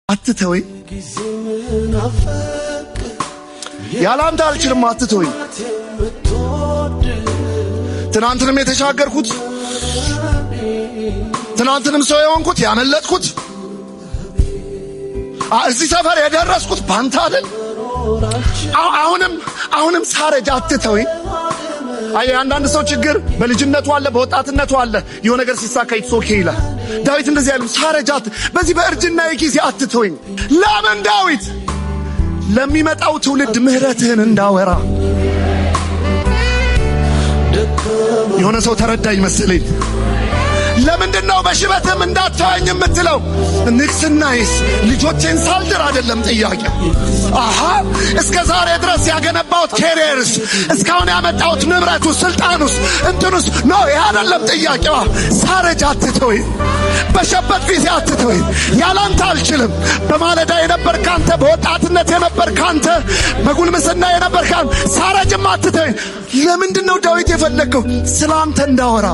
አትተወኝ ያላንተ አልችልም አትተወኝ። ትናንትንም የተሻገርኩት ትናንትንም ሰው የሆንኩት ያመለጥኩት እዚህ ሰፈር የደረስኩት ባንተ አይደል? አሁንም ሳረጅ አትተወኝ። አይ አንዳንድ ሰው ችግር በልጅነቱ አለ በወጣትነቱ አለ የሆነ ነገር ሲሳካ ይትሶኬ ይላል። ዳዊት እንደዚህ ያለው ሳረጃት በዚህ በእርጅና ጊዜ አትተወኝ። ለምን ዳዊት ለሚመጣው ትውልድ ምህረትህን እንዳወራ የሆነ ሰው ተረዳኝ መሰለኝ። ለምንድነው በሽበትም እንዳትተወኝ የምትለው? ንግስናዬስ ልጆቼን ሳልድር አይደለም ጥያቄ። እስከ ዛሬ ድረስ ያገነባሁት ኬሪየርስ እስካሁን ያመጣሁት ንብረቱ ስልጣኑስ እንትኑስ ነው ይሄ አይደለም ጥያቄዋ። ሳረጅ አትተወኝ፣ በሸበት ጊዜ አትተወኝ። ያላንተ አልችልም። በማለዳ የነበርክ አንተ፣ በወጣትነት የነበርክ አንተ፣ በጉልምስና የነበርክ አንተ፣ ሳረጅም አትተወኝ። ለምንድነው ዳዊት የፈለገው? ስላንተ እንዳወራ